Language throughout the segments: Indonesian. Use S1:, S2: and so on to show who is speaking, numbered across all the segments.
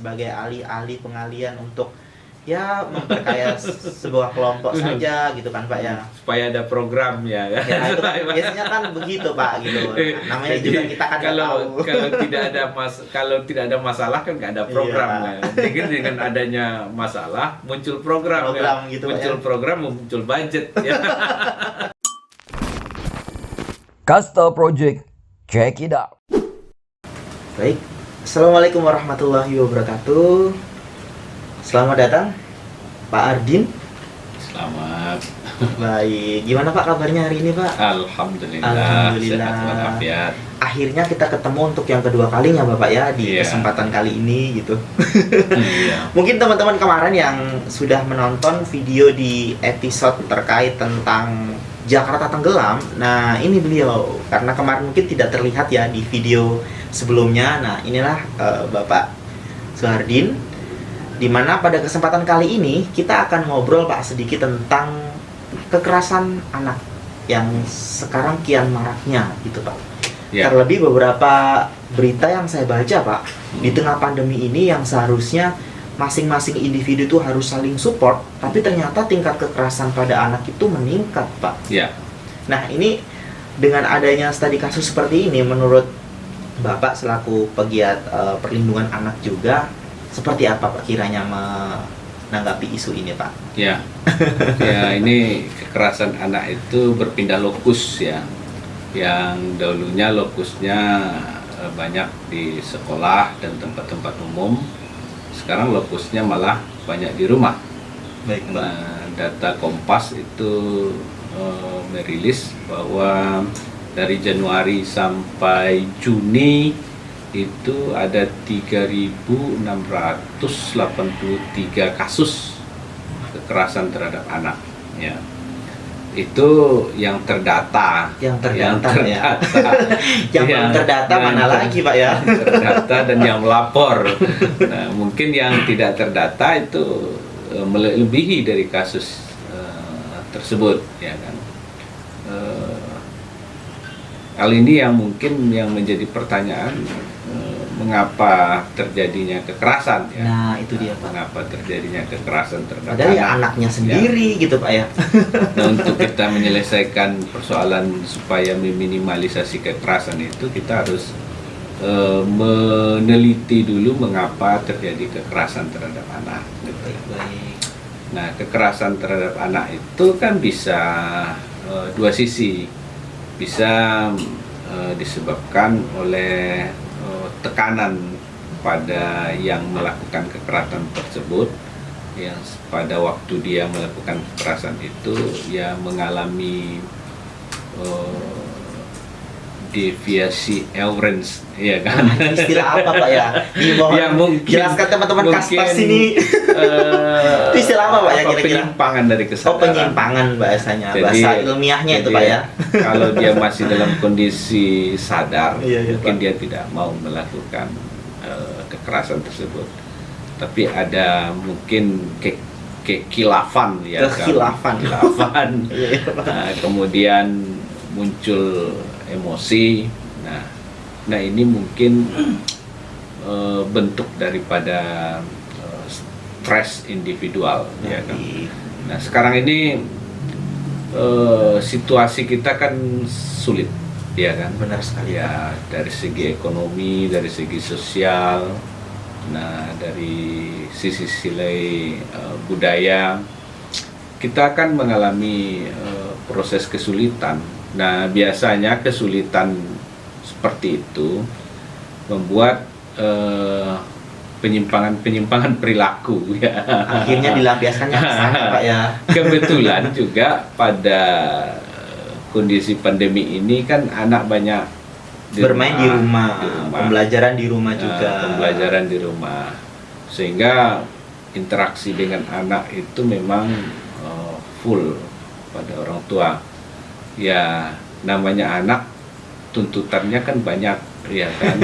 S1: sebagai ahli-ahli pengalian untuk ya memperkaya sebuah kelompok saja gitu kan Pak ya.
S2: Supaya ada program ya.
S1: Ya itu kan, biasanya kan begitu Pak gitu. Namanya
S2: Jadi,
S1: juga kita kan nggak tahu.
S2: kalau tidak ada masalah kan nggak ada program.
S1: Iya.
S2: Kan. Jadi dengan adanya masalah muncul program,
S1: Program
S2: ya.
S1: gitu, Pak,
S2: muncul
S1: ya.
S2: program muncul budget ya.
S3: Kasta Project, check it out.
S1: Baik, Assalamualaikum warahmatullahi wabarakatuh. Selamat datang Pak Ardin.
S2: Selamat.
S1: Baik, gimana Pak kabarnya hari ini Pak?
S2: Alhamdulillah.
S1: Alhamdulillah.
S2: Sehat walafiat.
S1: Akhirnya kita ketemu untuk yang kedua kalinya Bapak ya di
S2: Iya.
S1: kesempatan kali ini gitu.
S2: Iya.
S1: Mungkin teman-teman kemarin yang sudah menonton video di episode terkait tentang Jakarta tenggelam. Nah, ini beliau karena kemarin mungkin tidak terlihat ya di video sebelumnya. Nah, inilah Bapak Suhardin. Dimana pada kesempatan kali ini kita akan ngobrol Pak sedikit tentang kekerasan anak yang sekarang kian maraknya gitu Pak.
S2: Ya.
S1: Terlebih beberapa berita yang saya baca Pak di tengah pandemi ini yang seharusnya masing-masing individu itu harus saling support, tapi ternyata tingkat kekerasan pada anak itu meningkat Pak.
S2: Ya.
S1: Nah ini dengan adanya studi kasus seperti ini, menurut Bapak selaku pegiat perlindungan anak juga, seperti apa Pak kiranya menanggapi isu ini Pak?
S2: Ya. Ya, ini kekerasan anak itu berpindah lokus ya. Yang dahulunya lokusnya banyak di sekolah dan tempat-tempat umum. Sekarang lokusnya malah banyak di rumah.
S1: Baik Pak.
S2: Nah, data Kompas itu merilis bahwa dari Januari sampai Juni itu ada 3.683 kasus kekerasan terhadap anak ya. Itu yang terdata.
S1: Yang terdata ya. Yang
S2: Ya,
S1: belum terdata
S2: yang
S1: mana lagi Pak ya?
S2: terdata dan yang melapor. Nah, mungkin yang tidak terdata itu melebihi dari kasus tersebut ya kan. Hal ini yang mungkin yang menjadi pertanyaan, mengapa terjadinya kekerasan ya.
S1: Nah itu dia Pak.
S2: Mengapa terjadinya kekerasan terhadap
S1: Padahal ya
S2: anak.
S1: anaknya sendiri gitu Pak ya.
S2: Nah, untuk kita menyelesaikan persoalan supaya meminimalisasi kekerasan itu kita harus meneliti dulu mengapa terjadi kekerasan terhadap anak. Gitu.
S1: Baik.
S2: Nah, kekerasan terhadap anak itu kan bisa dua sisi. Bisa disebabkan oleh tekanan pada yang melakukan kekerasan tersebut, yang pada waktu dia melakukan kekerasan itu ya mengalami deviasi Lorentz ya kan.
S1: Istilah apa Pak ya? Dimohon
S2: Ya, mungkin-
S1: jelaskan teman-teman kaspas ini. Itu istilah apa Pak ya kira-kira?
S2: Penyimpangan dari kesadaran.
S1: Oh penyimpangan bahasanya,
S2: Jadi-
S1: bahasa ilmiahnya itu
S2: jadi,
S1: Pak ya.
S2: Kalau dia masih dalam kondisi sadar,
S1: Iya,
S2: mungkin
S1: Pak.
S2: dia tidak mau melakukan kekerasan tersebut. Tapi ada mungkin kekilafan ya.
S1: Kekhilafan.
S2: Kekilafan.
S1: Iya, Pak.
S2: Nah, kemudian muncul emosi. Nah ini mungkin bentuk daripada stres individual ya kan. Nah sekarang ini situasi kita kan sulit ya kan.
S1: Benar sekali Pak.
S2: Ya dari segi ekonomi, dari segi sosial, nah dari sisi budaya kita akan mengalami proses kesulitan. Nah biasanya kesulitan seperti itu membuat penyimpangan perilaku ya.
S1: Akhirnya dilampiaskannya ke sana Pak ya.
S2: Kebetulan juga pada kondisi pandemi ini kan anak banyak
S1: Bermain di rumah, pembelajaran di rumah juga.
S2: Pembelajaran di rumah, sehingga interaksi dengan anak itu memang full pada orang tua. Ya namanya anak, tuntutannya kan banyak ya kan.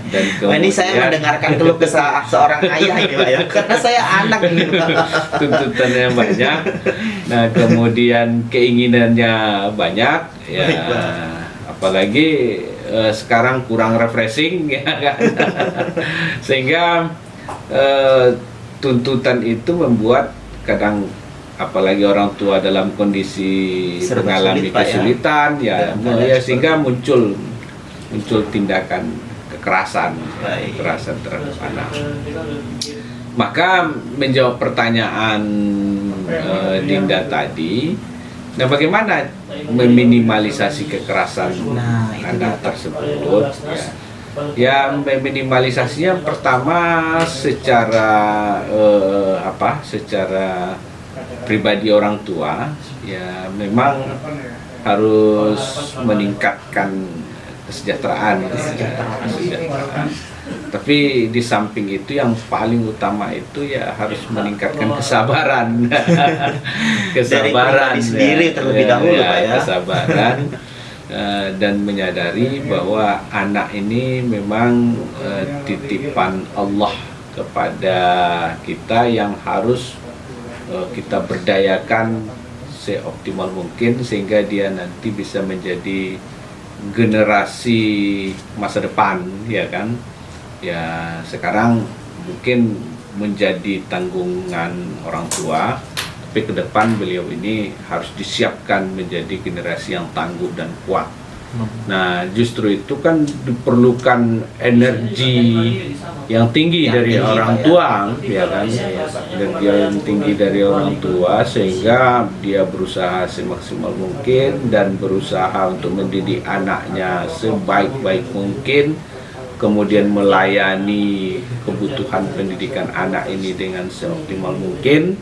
S2: Dan
S1: Wah, ini saya mendengarkan keluh kesah seorang ayah ini Pak ya, karena saya anak ini Pak.
S2: tuntutannya banyak. Nah kemudian keinginannya banyak ya.
S1: Baik, Pak.
S2: Apalagi sekarang kurang refreshing ya kan. Sehingga tuntutan itu membuat kadang apalagi orang tua dalam kondisi
S1: Serba
S2: mengalami
S1: sulit, Pak, ya.
S2: kesulitan ya,
S1: Dan keadaan
S2: sehingga muncul tindakan kekerasan
S1: Baik.
S2: kekerasan terhadap anak. Maka menjawab pertanyaan Dinda tadi, nah bagaimana meminimalisasi kekerasan
S1: Nah, itu
S2: anak
S1: dia, Pak.
S2: tersebut ya. Ya, meminimalisasinya pertama secara secara pribadi orang tua ya memang harus meningkatkan kesejahteraan. Tapi di samping itu yang paling utama itu ya harus meningkatkan kesabaran. Kesabaran
S1: pribadi sendiri terlebih dahulu, Pak, ya.
S2: Kesabaran dan menyadari bahwa anak ini memang titipan Allah kepada kita yang harus kita berdayakan seoptimal mungkin sehingga dia nanti bisa menjadi generasi masa depan, ya kan? Ya sekarang mungkin menjadi tanggungan orang tua, tapi ke depan beliau ini harus disiapkan menjadi generasi yang tangguh dan kuat. Nah, justru itu kan diperlukan energi yang tinggi dari
S1: tinggi,
S2: orang
S1: Pak, ya.
S2: tua, ya kan? Energi yang tinggi dari orang tua sehingga dia berusaha semaksimal mungkin dan berusaha untuk mendidik anaknya sebaik-baik mungkin, kemudian melayani kebutuhan pendidikan anak ini dengan seoptimal mungkin.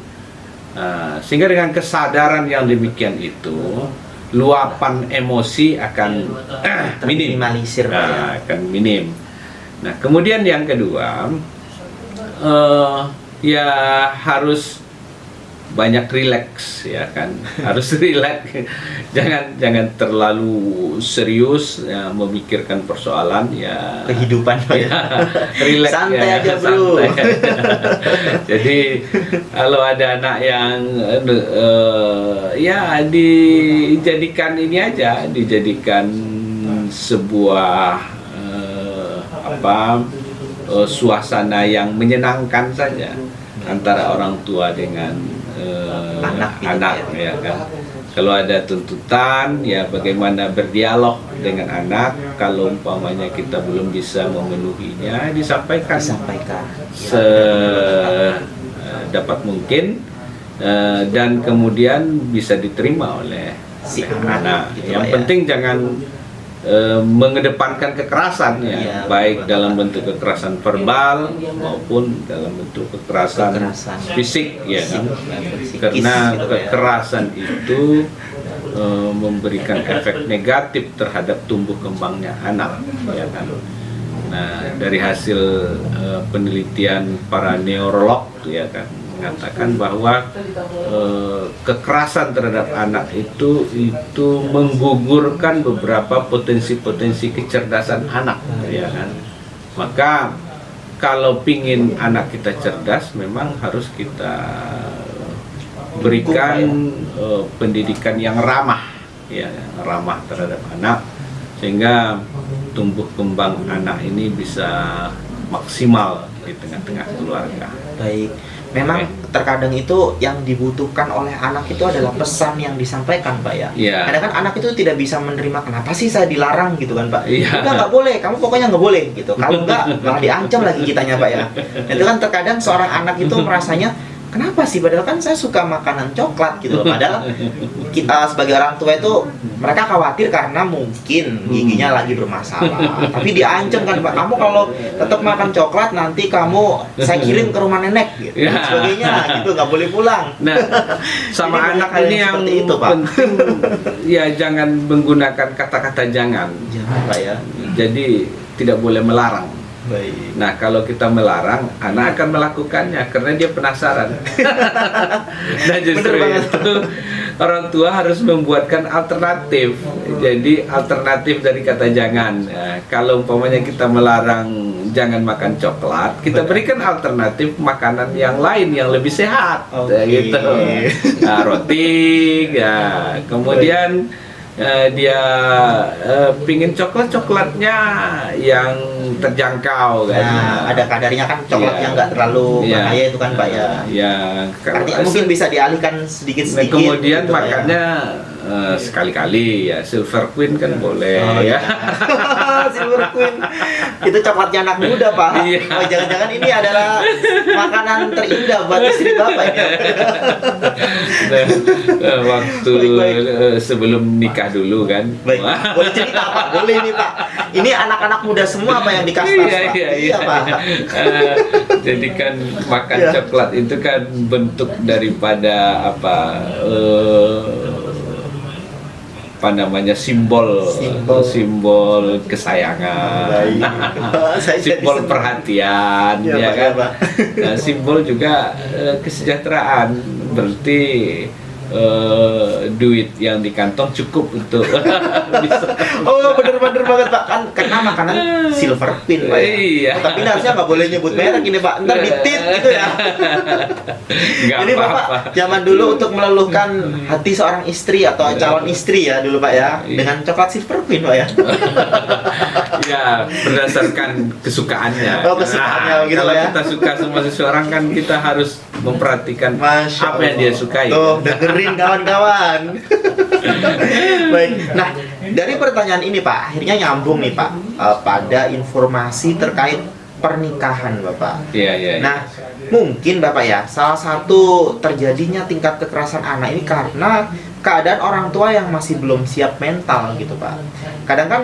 S2: Sehingga dengan kesadaran yang demikian itu luapan emosi akan minim,
S1: Minimalisir, Pak, ya.
S2: akan minim. Nah, kemudian yang kedua, ya harus banyak rileks, ya kan, harus rileks, jangan terlalu serius ya, memikirkan persoalan ya
S1: Kehidupan, Pak, ya.
S2: Rileks
S1: Santai
S2: ya,
S1: aja, bro.
S2: santai. Jadi kalau ada anak yang ya dijadikan ini aja, dijadikan sebuah suasana yang menyenangkan saja antara orang tua dengan anak
S1: gitu,
S2: ya kan. Kalau ada tuntutan ya bagaimana berdialog dengan anak, kalau umpamanya kita belum bisa memenuhinya disampaikan sedapat mungkin dan kemudian bisa diterima oleh
S1: Si
S2: anak.
S1: gitu,
S2: Yang
S1: Pak, ya.
S2: penting jangan mengedepankan kekerasan ya,
S1: Iya,
S2: baik
S1: betul,
S2: dalam
S1: Pak.
S2: bentuk kekerasan verbal maupun dalam bentuk kekerasan fisik ya kan.
S1: Psikis,
S2: Karena
S1: gitu, Pak, ya.
S2: kekerasan itu memberikan efek negatif terhadap tumbuh kembangnya anak ya kan. Nah, dari hasil penelitian para neurolog ya kan mengatakan bahwa kekerasan terhadap anak itu menggugurkan beberapa potensi-potensi kecerdasan anak ya kan. Maka kalau pingin anak kita cerdas memang harus kita berikan pendidikan yang ramah ya, ramah terhadap anak sehingga tumbuh kembang anak ini bisa maksimal di tengah-tengah keluarga.
S1: Baik, memang terkadang itu yang dibutuhkan oleh anak itu adalah pesan yang disampaikan, Pak, ya.
S2: Iya.
S1: Kadang kan anak itu tidak bisa menerima, kenapa sih saya dilarang gitu kan, Pak.
S2: Iya.
S1: Udah nggak boleh, kamu pokoknya nggak boleh gitu. Kalau nggak malah diancam lagi kitanya, Pak, ya. Itu kan terkadang seorang anak itu merasanya kenapa sih, padahal kan saya suka makanan coklat gitu loh. Padahal kita sebagai orang tua itu mereka khawatir karena mungkin giginya lagi bermasalah. Tapi diancam kan, Pak, kamu kalau tetap makan coklat nanti saya kirim ke rumah nenek gitu.
S2: Ya.
S1: Dan sebagainya gitu, nggak boleh pulang.
S2: Nah, sama
S1: Jadi
S2: anak
S1: banyak hal
S2: ini
S1: yang
S2: yang
S1: seperti itu, Pak.
S2: penting ya jangan menggunakan kata-kata jangan.
S1: Jangan, Pak, ya.
S2: Jadi tidak boleh melarang.
S1: Baik.
S2: Nah, kalau kita melarang, anak akan melakukannya karena dia penasaran. Nah, justru
S1: Bener banget.
S2: itu orang tua harus membuatkan alternatif. Jadi alternatif dari kata jangan. Nah, kalau umpamanya kita melarang jangan makan coklat, kita berikan alternatif makanan yang lain yang lebih sehat.
S1: Oke.
S2: Gitu. Nah, roti, ya. Kemudian dia pingin coklatnya yang terjangkau kan.
S1: Nah, ada kadarnya kan coklat
S2: Iya.
S1: yang nggak terlalu
S2: Iya.
S1: bahaya itu kan Pak ya.
S2: Ya,
S1: Artinya mungkin bisa dialihkan sedikit-sedikit.
S2: kemudian
S1: gitu, Pak, ya.
S2: makannya sekali-kali ya, Silver Queen kan boleh
S1: Oh,
S2: ya.
S1: iya. Silver Queen. Itu coklatnya anak muda, Pak.
S2: Iya.
S1: Oh, jangan-jangan ini adalah makanan terindah buat istri Bapak ini.
S2: Nah, waktu
S1: Baik.
S2: sebelum nikah dulu kan.
S1: Baik, boleh cerita Pak? Boleh ini Pak. Ini anak-anak muda semua Pak yang di Kastas, Pak.
S2: Iya.
S1: Pak.
S2: Jadi kan makan
S1: Iya.
S2: coklat itu kan bentuk daripada apa namanya, simbol kesayangan,
S1: Baik. Saya jadi
S2: simbol
S1: senang.
S2: perhatian,
S1: Iya,
S2: ya
S1: Pak,
S2: kan.
S1: iya, Pak.
S2: Nah, simbol juga kesejahteraan, berarti duit yang di kantong cukup untuk bisa.
S1: Oh, bener-bener banget Pak. Kan karena makanan Silver Queen Pak. Ya.
S2: Iya.
S1: Oh, tapi harusnya nggak boleh nyebut merek ini Pak. Ntar ditit gitu ya.
S2: Nggak
S1: Jadi Bapak
S2: apa-apa.
S1: zaman dulu untuk meluluhkan hati seorang istri atau calon istri ya dulu Pak ya
S2: Iya.
S1: dengan coklat Silver Queen Pak ya.
S2: Ya, berdasarkan kesukaannya.
S1: Oh, kesukaannya gitu
S2: kalau
S1: lah ya.
S2: kita suka sama seseorang kan kita harus memperhatikan
S1: Masya
S2: apa yang dia
S1: Allah.
S2: sukai.
S1: Tuh, dengerin kawan-kawan. Baik. Nah, dari pertanyaan ini Pak, akhirnya nyambung nih Pak pada informasi terkait pernikahan Bapak.
S2: Iya.
S1: Nah, mungkin Bapak ya, salah satu terjadinya tingkat kekerasan anak ini karena keadaan orang tua yang masih belum siap mental gitu Pak. Kadang kan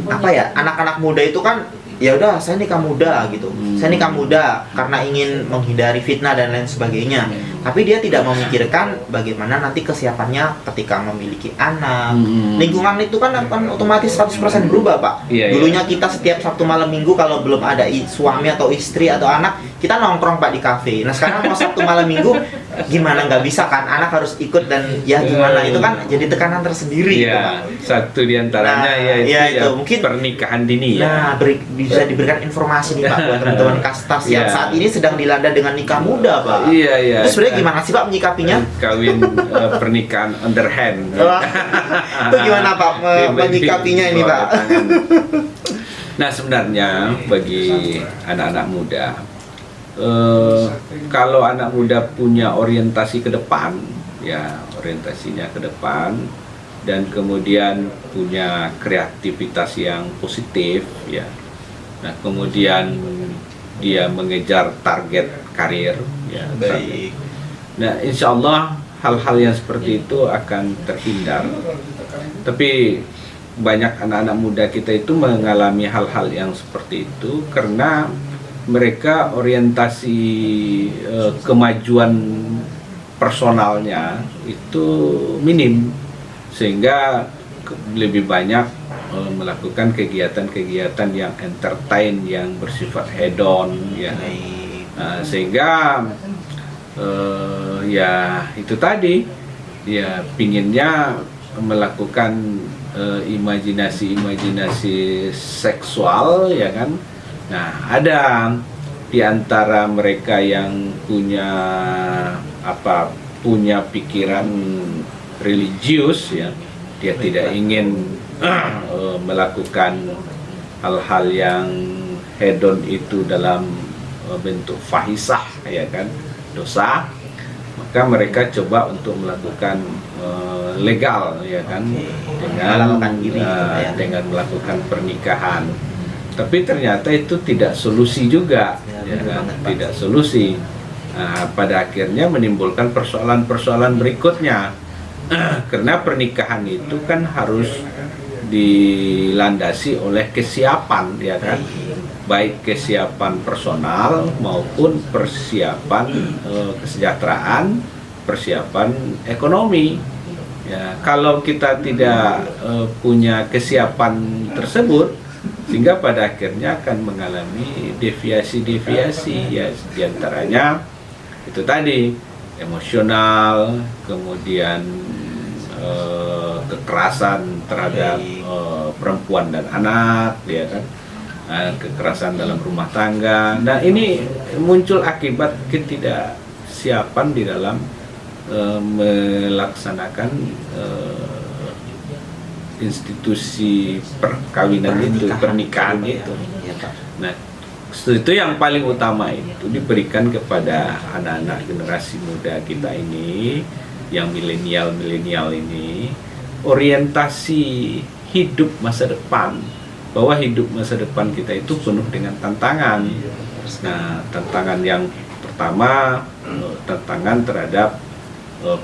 S1: apa ya, anak-anak muda itu kan ya udah saya nikah muda gitu. Saya nikah muda karena ingin menghindari fitnah dan lain sebagainya. Tapi dia tidak memikirkan bagaimana nanti kesiapannya ketika memiliki anak. Lingkungan itu kan akan otomatis 100% berubah, Pak.
S2: Iya,
S1: Dulunya kita setiap Sabtu malam Minggu kalau belum ada suami atau istri atau anak, kita nongkrong Pak di kafe. Nah, sekarang mau Sabtu malam Minggu gimana, nggak bisa kan? Anak harus ikut dan ya gimana, itu kan jadi tekanan tersendiri gitu, Pak.
S2: Iya, satu diantaranya
S1: Nah,
S2: yaitu
S1: ya, itu
S2: ya,
S1: mungkin-
S2: pernikahan dini ya.
S1: Nah, bisa diberikan informasi nih Pak buat teman-teman Kastas yang
S2: Iya.
S1: saat ini sedang dilanda dengan nikah muda, Pak.
S2: Iya.
S1: Itu sebenarnya gimana sih Pak menyikapinya?
S2: Kawin pernikahan underhand.
S1: Wah, itu gimana Pak menyikapinya ini Pak?
S2: Nah, sebenarnya bagi anak-anak muda, kalau anak muda punya orientasi ke depan, ya orientasinya ke depan, dan kemudian punya kreativitas yang positif, ya. Nah, kemudian dia mengejar target karir, ya.
S1: Baik.
S2: Nah, insya Allah hal-hal yang seperti itu akan terhindar. Tapi banyak anak-anak muda kita itu mengalami hal-hal yang seperti itu karena mereka orientasi kemajuan personalnya itu minim, sehingga lebih banyak melakukan kegiatan-kegiatan yang entertain, yang bersifat hedon, ya. Nah, sehingga ya itu tadi, ya pinginnya melakukan imajinasi seksual, ya kan. Nah, ada di antara mereka yang punya pikiran religius, ya, dia tidak ingin melakukan hal-hal yang hedon itu dalam bentuk fahisah, ya kan, dosa. Maka mereka coba untuk melakukan legal, ya kan, dengan melakukan pernikahan. Tapi ternyata itu tidak solusi juga, ya kan? Tidak solusi. Nah, pada akhirnya menimbulkan persoalan-persoalan berikutnya. Karena pernikahan itu kan harus dilandasi oleh kesiapan, ya kan, baik kesiapan personal maupun persiapan kesejahteraan, persiapan ekonomi. Ya, kalau kita tidak punya kesiapan tersebut, sehingga pada akhirnya akan mengalami deviasi-deviasi, ya, diantaranya itu tadi emosional, kemudian kekerasan terhadap perempuan dan anak, ya kan, kekerasan dalam rumah tangga. Nah, ini muncul akibat ketidaksiapan di dalam melaksanakan institusi perkawinan itu, pernikahan itu.
S1: Ya, Pak.
S2: Nah, itu yang paling utama itu diberikan kepada anak-anak generasi muda kita ini, yang milenial ini, orientasi hidup masa depan, bahwa hidup masa depan kita itu penuh dengan tantangan. Nah, tantangan yang pertama, tantangan terhadap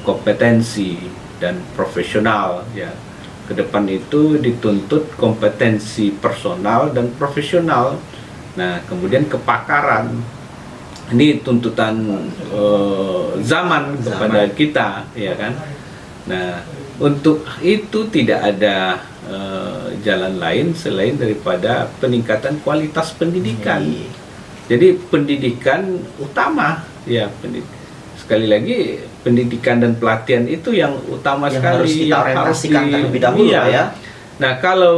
S2: kompetensi dan profesional, ya. Ke depan itu dituntut kompetensi personal dan profesional. Nah, kemudian kepakaran. Ini tuntutan zaman kepada kita, ya kan? Nah, untuk itu tidak ada jalan lain selain daripada peningkatan kualitas pendidikan. Jadi pendidikan utama, ya. Sekali lagi, pendidikan dan pelatihan itu yang utama
S1: Yang
S2: sekali,
S1: harus kita orientasikan terlebih dahulu,
S2: iya.
S1: Pak, ya.
S2: Nah, kalau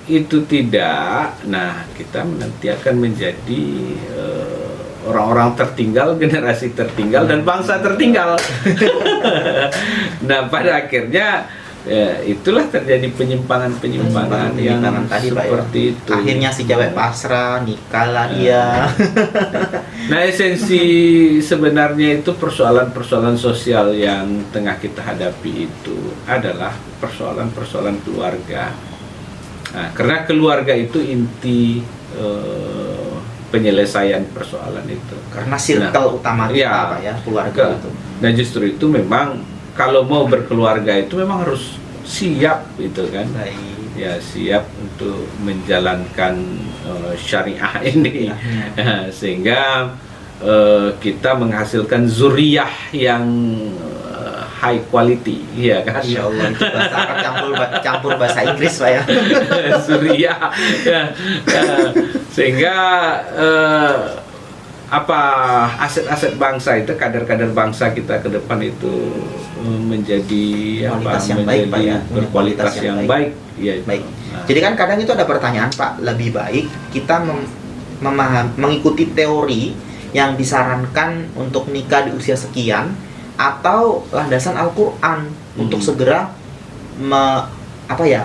S2: itu tidak, nah kita nanti akan menjadi orang-orang tertinggal, generasi tertinggal, dan bangsa tertinggal. Nah, pada akhirnya itulah terjadi penyimpangan yang
S1: tadi, Pak,
S2: seperti
S1: ya.
S2: itu.
S1: Akhirnya si cewek pasrah, nikah lah dia.
S2: Nah, esensi sebenarnya itu persoalan-persoalan sosial yang tengah kita hadapi itu adalah persoalan-persoalan keluarga. Nah, karena keluarga itu inti penyelesaian persoalan itu.
S1: Karena circle utama kita,
S2: iya.
S1: Pak, ya, keluarga itu.
S2: Nah, justru itu memang kalau mau berkeluarga itu memang harus siap, gitu kan.
S1: Baik.
S2: Ya, siap untuk menjalankan syariah ini. Sehingga kita menghasilkan zuriyah yang high quality, ya kan?
S1: Insya Allah, itu bahasa Arab campur bahasa Inggris, Pak, ya.
S2: Zuriyah. Sehingga aset-aset bangsa itu, kader-kader bangsa kita ke depan itu menjadi
S1: Kualitas yang baik, Pak, ya.
S2: berkualitas yang baik. Ya,
S1: Baik. Jadi kan kadang itu ada pertanyaan, Pak, lebih baik kita mengikuti teori yang disarankan untuk nikah di usia sekian atau landasan Al-Qur'an untuk segera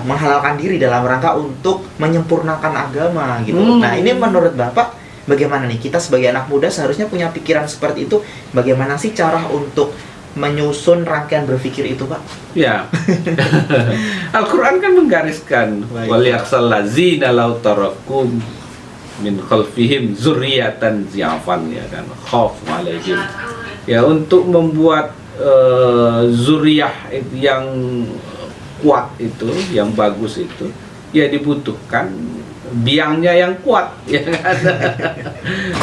S1: menghalalkan diri dalam rangka untuk menyempurnakan agama gitu. Nah, ini menurut Bapak bagaimana nih, kita sebagai anak muda seharusnya punya pikiran seperti itu? Bagaimana sih cara untuk menyusun rangkaian berpikir itu, Pak?
S2: Ya. Al-Qur'an kan menggariskan wal yakhshal ladzina law tarakum min khalfihim zurriyatan zi'afan, ya kan, khauf alaihim. Ya, untuk membuat zuriyah yang kuat itu, yang bagus itu, ya dibutuhkan biangnya yang kuat, ya kan?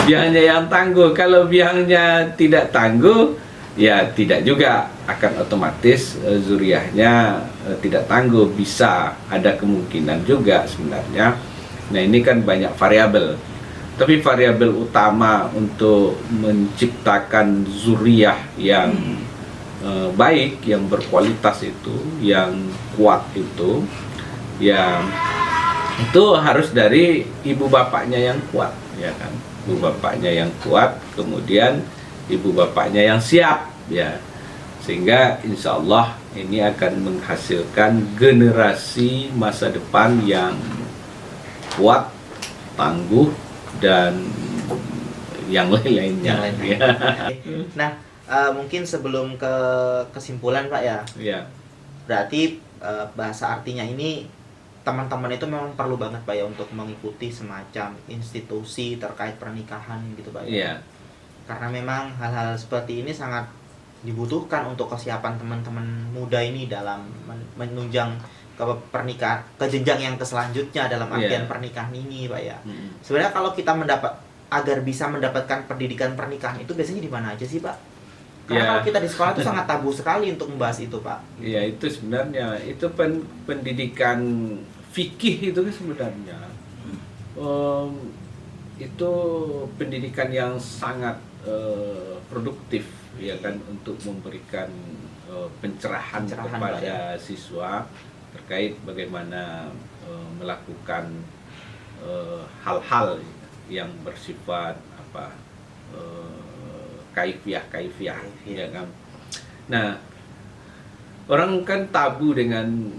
S2: Biangnya yang tangguh. Kalau biangnya tidak tangguh, ya tidak juga akan otomatis zuriyahnya tidak tangguh. Bisa ada kemungkinan juga sebenarnya. Nah, ini kan banyak variabel. Tapi variabel utama untuk menciptakan zuriyah yang baik, yang berkualitas itu, yang kuat itu, ya itu harus dari ibu bapaknya yang kuat, ya kan? Ibu bapaknya yang kuat, kemudian ibu bapaknya yang siap, ya. Sehingga insya Allah ini akan menghasilkan generasi masa depan yang kuat, tangguh, dan yang lain-lainnya. Ya.
S1: Nah, mungkin sebelum ke kesimpulan, Pak, ya.
S2: Ya.
S1: Berarti bahasa artinya ini teman-teman itu memang perlu banget, Pak, ya, untuk mengikuti semacam institusi terkait pernikahan gitu, Pak.
S2: Ya.
S1: Karena memang hal-hal seperti ini sangat dibutuhkan untuk kesiapan teman-teman muda ini dalam menunjang ke pernikahan, ke jenjang yang selanjutnya dalam artian pernikahan ini, Pak, ya. Sebenarnya kalau kita agar bisa mendapatkan pendidikan pernikahan itu biasanya di mana aja sih, Pak? Karena kalau kita di sekolah itu sangat tabu sekali untuk membahas itu, Pak.
S2: Iya, itu sebenarnya itu pendidikan fikih itu kan sebenarnya itu pendidikan yang sangat produktif, ya kan, untuk memberikan pencerahan kepada siswa terkait bagaimana melakukan hal-hal yang bersifat kaifiah, ya kan. Nah, orang kan tabu dengan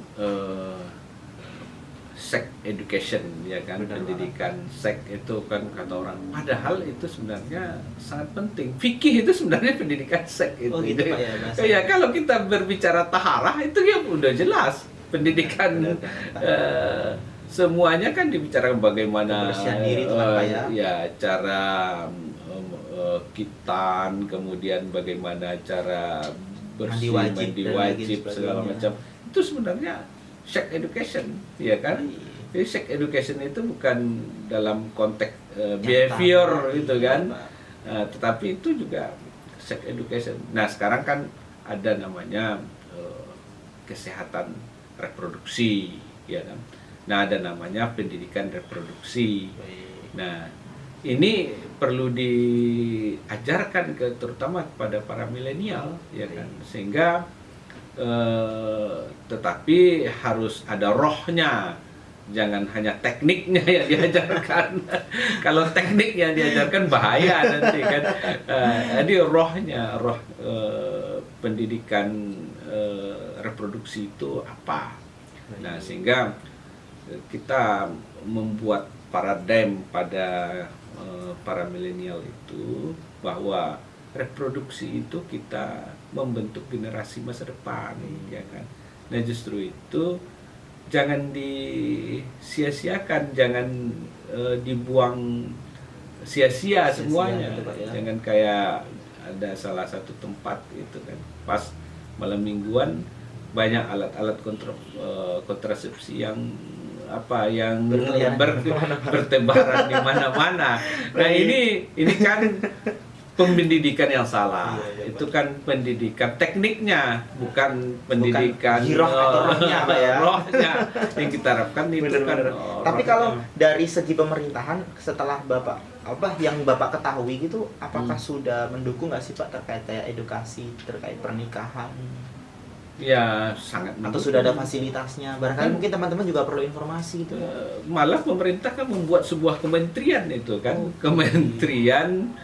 S2: sex education, ya kan.
S1: Benar
S2: Pendidikan seks itu kan kata orang, padahal itu sebenarnya sangat penting. Fikih itu sebenarnya pendidikan seks itu.
S1: Oh gitu Pak ya, bahasa.
S2: Ya kalau kita berbicara taharah itu ya udah jelas pendidikan. Semuanya kan dibicarakan bagaimana
S1: Kebersihan diri itu kan, Pak, ya.
S2: ya cara khitan, kemudian bagaimana cara bersih, mandi
S1: dan
S2: wajib
S1: lain
S2: segala
S1: sebagainya.
S2: macam. Itu sebenarnya sex education, ya kan? Jadi sex education itu bukan dalam konteks behavior itu kan, tetapi itu juga sex education. Nah sekarang kan ada namanya kesehatan reproduksi, ya kan? Nah ada namanya pendidikan reproduksi. Nah ini perlu diajarkan terutama kepada para milenial, ya kan, sehingga tetapi harus ada rohnya, jangan hanya tekniknya yang diajarkan. Kalau teknik yang diajarkan bahaya nanti kan. Jadi rohnya, pendidikan reproduksi itu apa? Nah sehingga kita membuat paradigm pada para milenial itu bahwa reproduksi itu kita membentuk generasi masa depan, ya kan. Nah justru itu jangan disia-siakan, jangan dibuang sia-sia semuanya.
S1: Gitu, Pak, ya.
S2: Jangan kayak ada salah satu tempat itu kan pas malam mingguan banyak alat-alat kontrasepsi yang bertebaran di mana-mana. Nah ini kan pendidikan yang salah.
S1: Iya,
S2: Itu kan pendidikan tekniknya, bukan pendidikan
S1: giroh atau rohnya, Pak, ya.
S2: rohnya yang kita harapkan itu
S1: Bener,
S2: kan.
S1: bener. Tapi kalau dari segi pemerintahan setelah yang Bapak ketahui gitu, apakah sudah mendukung nggak sih Pak terkait kayak edukasi terkait pernikahan?
S2: Ya sangat
S1: Atau sudah ada fasilitasnya? Barangkali mungkin teman-teman juga perlu informasi gitu.
S2: Malah pemerintah kan membuat sebuah kementerian itu kan, Kementerian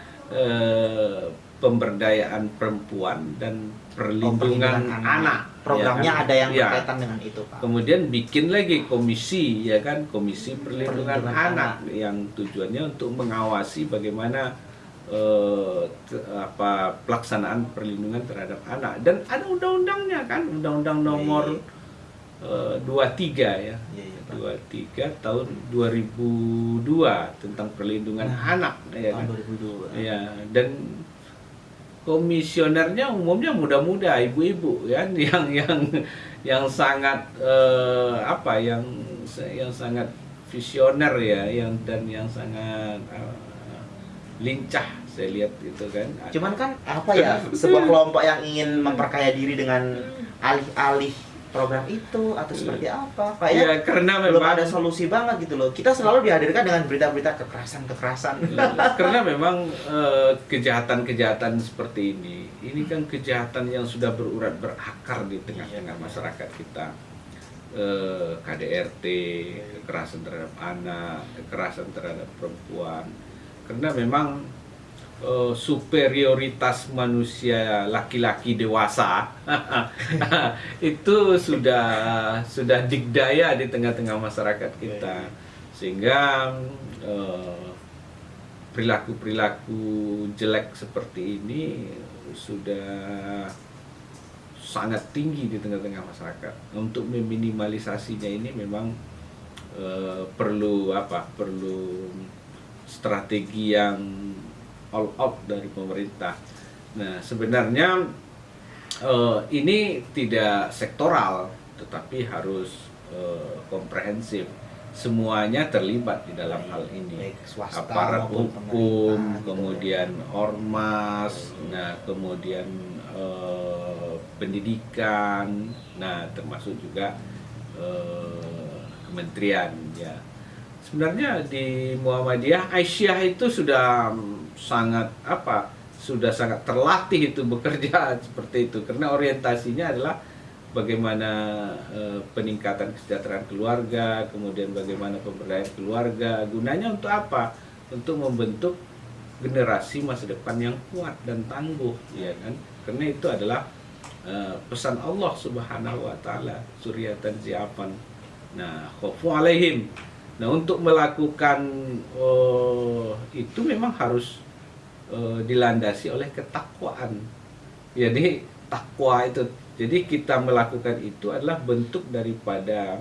S2: Pemberdayaan Perempuan dan Perlindungan Anak.
S1: Programnya
S2: ya kan?
S1: ada yang
S2: Ya.
S1: berkaitan dengan itu Pak.
S2: Kemudian bikin lagi komisi, ya kan, Komisi Perlindungan
S1: Perlindungan
S2: Anak yang tujuannya untuk mengawasi bagaimana pelaksanaan perlindungan terhadap anak. Dan ada undang-undangnya kan, Undang-Undang Nomor 23 ya.
S1: Iya, Pak.
S2: 23 tahun 2002 tentang perlindungan anak, ya
S1: Tahun
S2: kan.
S1: 2002.
S2: Ya, dan komisionernya umumnya muda-muda, ibu-ibu kan, yang sangat yang sangat visioner ya, yang sangat lincah, saya lihat itu kan.
S1: Cuman kan sebuah kelompok yang ingin memperkaya diri dengan alih-alih program itu atau seperti apa Pak ya?
S2: Ya karena
S1: Belum
S2: memang
S1: ada solusi banget gitu loh. Kita selalu dihadirkan dengan berita-berita kekerasan.
S2: karena memang kejahatan-kejahatan seperti ini kan kejahatan yang sudah berurat berakar di tengah-tengah masyarakat kita. KDRT, kekerasan terhadap anak, kekerasan terhadap perempuan. Karena memang superioritas manusia laki-laki dewasa itu sudah digdaya di tengah-tengah masyarakat kita, sehingga perilaku-perilaku jelek seperti ini sudah sangat tinggi di tengah-tengah masyarakat. Untuk meminimalisasinya ini memang perlu strategi yang all out dari pemerintah. Nah, sebenarnya ini tidak sektoral, tetapi harus komprehensif. Semuanya terlibat di dalam hal ini.
S1: Baik swasta
S2: Aparat
S1: maupun
S2: hukum,
S1: pemerintah, gitu
S2: kemudian ormas, nah kemudian pendidikan, nah termasuk juga kementerian ya. Sebenarnya di Muhammadiyah, Aisyah itu sudah sangat terlatih itu bekerja seperti itu, karena orientasinya adalah bagaimana peningkatan kesejahteraan keluarga, kemudian bagaimana pemberdayaan keluarga. Gunanya untuk apa? Untuk membentuk generasi masa depan yang kuat dan tangguh, ya kan? Karena itu adalah pesan Allah Subhanahu wa taala, suriatan zi'afan, Nah, khaufu alaihim. Nah, untuk melakukan itu memang harus dilandasi oleh ketakwaan. Jadi takwa itu, jadi kita melakukan itu adalah bentuk daripada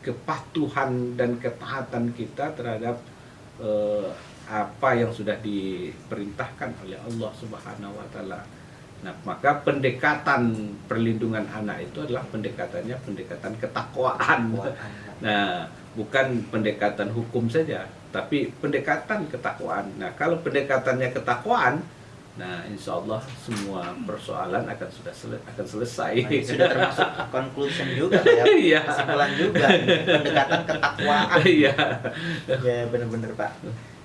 S2: kepatuhan dan ketaatan kita terhadap apa yang sudah diperintahkan oleh Allah Subhanahu wa taala. Nah, maka pendekatan perlindungan anak itu adalah pendekatannya pendekatan ketakwaan. Nah, bukan pendekatan hukum saja, tapi pendekatan ketakwaan. Nah, kalau pendekatannya ketakwaan, nah, insya Allah semua persoalan akan selesai.
S1: Nah, ini sudah termasuk conclusion juga ya,
S2: Iya.
S1: kesimpulan juga, pendekatan ketakwaan.
S2: Iya.
S1: Ya bener-bener Pak.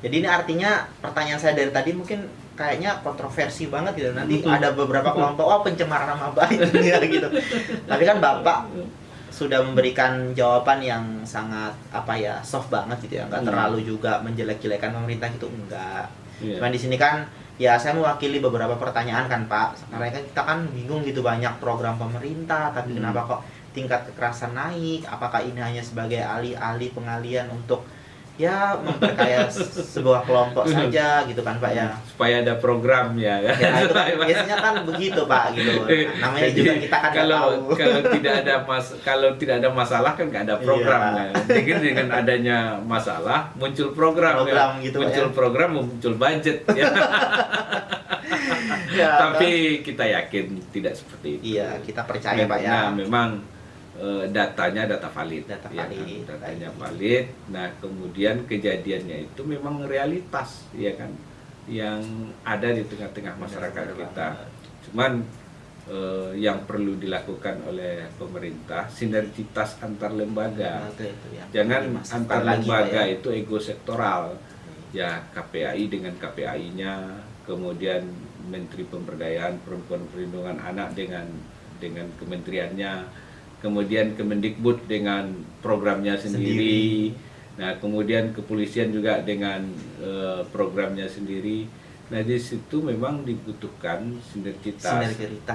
S1: Jadi ini artinya pertanyaan saya dari tadi mungkin kayaknya kontroversi banget gitu. Nanti ada beberapa kelompok, oh pencemaran nama baik ya gitu. Tapi kan Bapak sudah memberikan jawaban yang sangat apa ya, soft banget gitu ya, nggak terlalu juga menjelek-jelekan pemerintah gitu, enggak.
S2: Iya.
S1: Cuman di sini kan ya saya mewakili beberapa pertanyaan kan Pak. Karena kan kita kan bingung gitu, banyak program pemerintah, tapi kenapa kok tingkat kekerasan naik? Apakah ini hanya sebagai alih-alih pengalian untuk ya memperkaya sebuah kelompok saja gitu kan Pak ya?
S2: Supaya ada program ya.
S1: Ya itu kan biasanya kan begitu Pak gitu. Nah, namanya juga kita kan nggak tahu.
S2: Kalau tidak ada masalah kan nggak ada program.
S1: Iya.
S2: Ya. Jadi dengan adanya masalah muncul program ya.
S1: Gitu,
S2: muncul
S1: Pak, ya.
S2: program, muncul budget ya.
S1: Ya,
S2: Tapi kita yakin tidak seperti itu.
S1: iya, kita percaya Pak ya.
S2: Nah, memang datanya data valid.
S1: Data
S2: ya
S1: valid.
S2: kan? Datanya valid. Nah, kemudian kejadiannya itu memang realitas, ya kan, yang ada di tengah-tengah masyarakat kita. Cuman yang perlu dilakukan oleh pemerintah, sinergitas antar lembaga. Jangan antar lembaga itu ego sektoral. Ya, KPAI dengan KPAI-nya, kemudian Menteri Pemberdayaan Perempuan Perlindungan Anak dengan kementeriannya, kemudian Kemendikbud dengan programnya sendiri. Nah, kemudian kepolisian juga dengan programnya sendiri. Nah, di situ memang dibutuhkan sinergitas.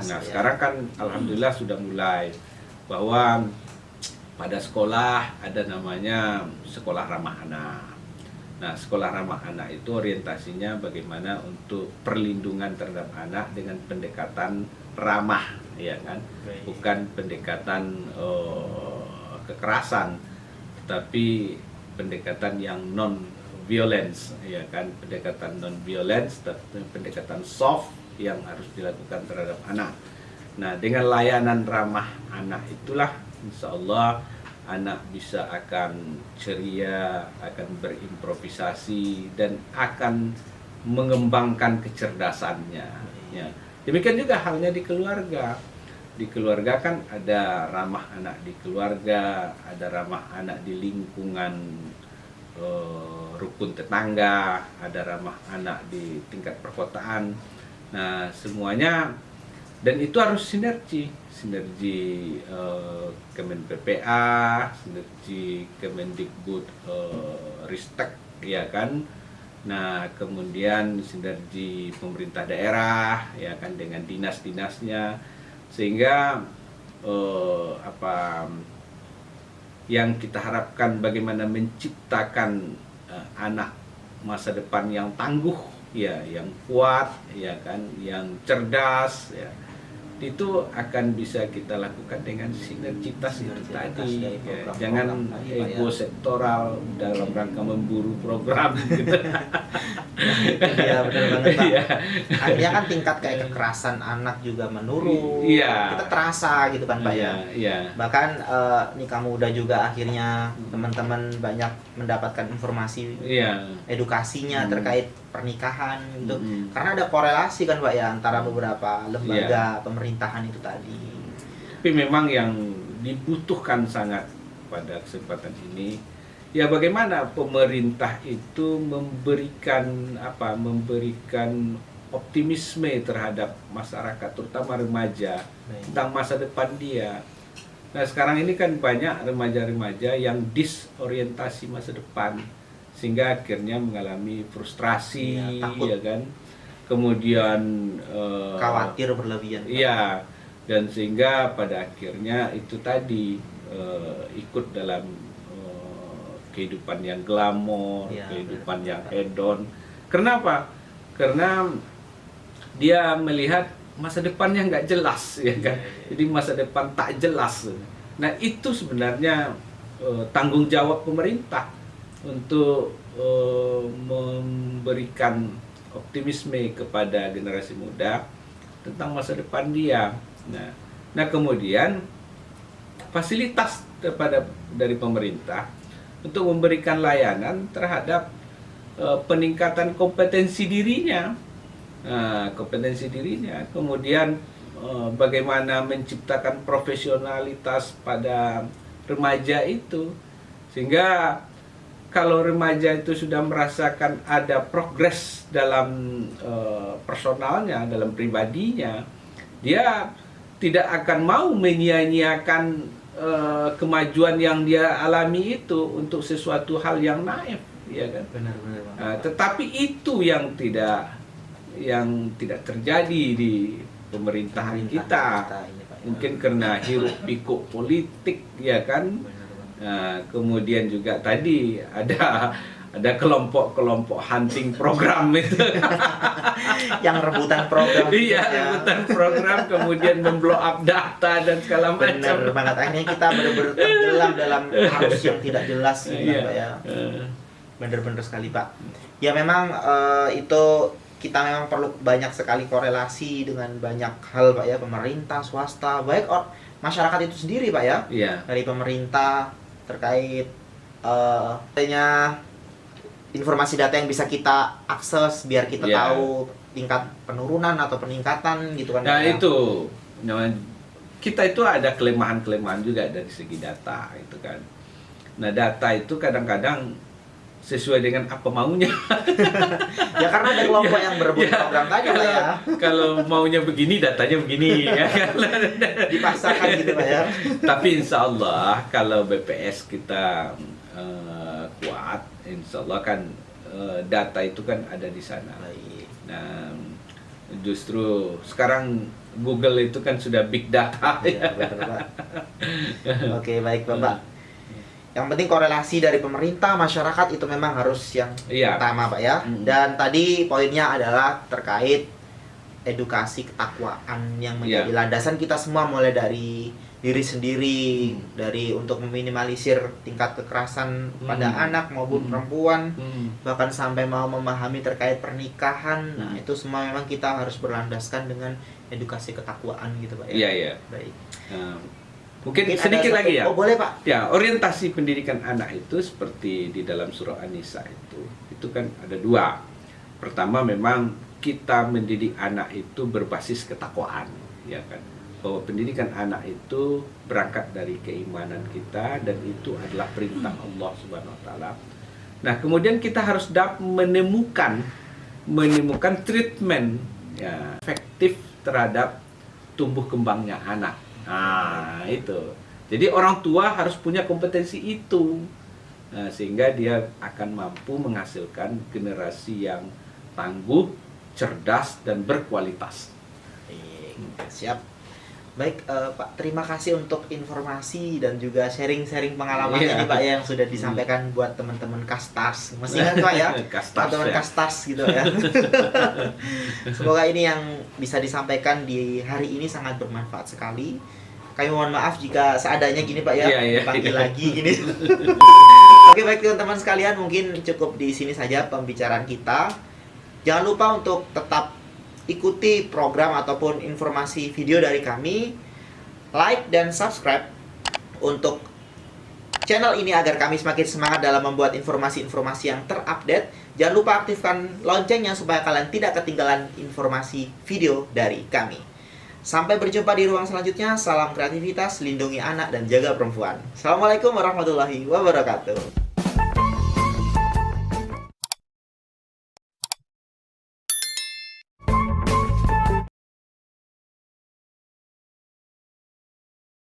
S2: Nah, sekarang kan alhamdulillah sudah mulai bahwa pada sekolah ada namanya sekolah ramah anak. Nah, sekolah ramah anak itu orientasinya bagaimana untuk perlindungan terhadap anak dengan pendekatan ramah, ya kan, bukan pendekatan kekerasan, tapi pendekatan yang non violence, ya kan, pendekatan non violence, tapi pendekatan soft yang harus dilakukan terhadap anak. Nah, dengan layanan ramah anak itulah insya Allah anak bisa akan ceria, akan berimprovisasi, dan akan mengembangkan kecerdasannya. Ya. Demikian juga halnya di keluarga. Di keluarga kan ada ramah anak di keluarga, ada ramah anak di lingkungan rukun tetangga, ada ramah anak di tingkat perkotaan. Nah, semuanya, dan itu harus sinergi Kemen PPA, sinergi Kemendikbud Ristek, ya kan. Nah, kemudian sinergi pemerintah daerah, ya kan, dengan dinas-dinasnya, sehingga yang kita harapkan bagaimana menciptakan anak masa depan yang tangguh, ya, yang kuat, ya kan, yang cerdas, ya, itu akan bisa kita lakukan dengan sinergitas itu tadi, ya. Jangan ego sektoral dalam rangka memburu program gitu.
S1: Iya, benar banget Pak.
S2: Iya.
S1: Akhirnya kan tingkat kayak kekerasan anak juga menurun.
S2: Iya.
S1: Kita terasa gitu kan Pak ya.
S2: Iya.
S1: Bahkan nikah muda juga akhirnya teman-teman banyak mendapatkan informasi, edukasinya terkait pernikahan gitu. Karena ada korelasi kan Pak ya antara beberapa lembaga pemerintahan itu tadi.
S2: Tapi memang yang dibutuhkan sangat pada kesempatan ini, ya, bagaimana pemerintah itu memberikan optimisme terhadap masyarakat, terutama remaja, tentang masa depan dia. Nah, sekarang ini kan banyak remaja-remaja yang disorientasi masa depan, sehingga akhirnya mengalami frustrasi,
S1: takut,
S2: ya kan, kemudian
S1: khawatir berlebihan.
S2: Iya, dan sehingga pada akhirnya itu tadi ikut dalam kehidupan yang glamor,
S1: Iya,
S2: kehidupan
S1: benar.
S2: yang hedon. Kenapa? Karena dia melihat masa depannya nggak jelas, ya kan? Jadi masa depan tak jelas. Nah, itu sebenarnya tanggung jawab pemerintah untuk memberikan optimisme kepada generasi muda tentang masa depan dia. Nah kemudian fasilitas dari pemerintah untuk memberikan layanan terhadap peningkatan kompetensi dirinya, kemudian bagaimana menciptakan profesionalitas pada remaja itu, sehingga kalau remaja itu sudah merasakan ada progres dalam personalnya, dalam pribadinya, dia tidak akan mau menyia-nyiakan kemajuan yang dia alami itu untuk sesuatu hal yang naif, ya kan?
S1: Benar-benar.
S2: Tetapi itu yang tidak terjadi di pemerintahan kita.
S1: Ini, Pak, ya.
S2: Mungkin karena hiruk pikuk politik, ya kan? Kemudian juga tadi ada kelompok-kelompok hunting program itu.
S1: Yang rebutan program.
S2: Iya,
S1: ya.
S2: rebutan program, kemudian memblow up data dan segala macam.
S1: Benar banget. Akhirnya kita benar-benar tenggelam dalam arus yang tidak jelas gitu,
S2: Iya.
S1: Pak ya. Benar-benar sekali, Pak. Ya memang itu kita memang perlu banyak sekali korelasi dengan banyak hal, Pak ya, pemerintah, swasta, baik masyarakat itu sendiri, Pak ya.
S2: Iya.
S1: Dari pemerintah terkait adanya informasi data yang bisa kita akses biar kita
S2: Iya.
S1: tahu tingkat penurunan atau peningkatan gitu kan.
S2: Nah
S1: Pak ya.
S2: itu, kita itu ada kelemahan-kelemahan juga dari segi data itu kan. Nah data itu kadang-kadang sesuai dengan apa maunya.
S1: Ya karena ada kelompok yang berebut
S2: Ya,
S1: program tadi, Pak ya.
S2: Kalau maunya begini, datanya begini, ya kan.
S1: Dipaksakan gitu, Pak ya.
S2: Tapi insya Allah kalau BPS kita kuat, insya Allah kan data itu kan ada di sana.
S1: Baik.
S2: Nah, justru sekarang Google itu kan sudah big data.
S1: Ya, betul, Pak. Oke, baik, Bapak. Yang penting korelasi dari pemerintah, masyarakat itu memang harus yang
S2: Iya.
S1: utama, Pak ya. Dan tadi poinnya adalah terkait edukasi ketakwaan yang menjadi landasan kita semua, mulai dari diri sendiri, dari untuk meminimalisir tingkat kekerasan pada anak maupun perempuan, bahkan sampai mau memahami terkait pernikahan. Nah, itu semua memang kita harus berlandaskan dengan edukasi ketakwaan gitu, Pak ya.
S2: Iya, iya.
S1: Baik.
S2: Mungkin
S1: Mungkin
S2: sedikit
S1: ada
S2: lagi
S1: satu-
S2: ya.
S1: Oh, boleh, Pak.
S2: Ya, orientasi pendidikan anak itu seperti di dalam surah An-Nisa itu kan ada dua. Pertama, memang kita mendidik anak itu berbasis ketakwaan, ya kan. Bahwa pendidikan anak itu berangkat dari keimanan kita dan itu adalah perintah Allah Subhanahu wa taala. Nah, kemudian kita harus menemukan treatment ya efektif terhadap tumbuh kembangnya anak. Nah, itu. Jadi orang tua harus punya kompetensi itu. Nah, sehingga dia akan mampu menghasilkan generasi yang tangguh, cerdas dan berkualitas.
S1: Siap. Baik, Pak, terima kasih untuk informasi dan juga sharing-sharing pengalaman
S2: Iya.
S1: ini, Pak ya, yang sudah disampaikan buat teman-teman Kastars. Masih ingat, Pak ya?
S2: Kastars,
S1: Teman-teman
S2: ya.
S1: Kastars gitu ya. Semoga ini yang bisa disampaikan di hari ini sangat bermanfaat sekali. Kami mohon maaf jika seadanya gini, Pak ya,
S2: Iya, iya,
S1: dipanggil
S2: iya.
S1: lagi gini. Oke, baik teman-teman sekalian, mungkin cukup di sini saja pembicaraan kita. Jangan lupa untuk tetap ikuti program ataupun informasi video dari kami, like dan subscribe untuk channel ini agar kami semakin semangat dalam membuat informasi-informasi yang terupdate. Jangan lupa aktifkan loncengnya supaya kalian tidak ketinggalan informasi video dari kami. Sampai berjumpa di ruang selanjutnya. Salam kreativitas, lindungi anak dan jaga perempuan. Assalamualaikum warahmatullahi wabarakatuh.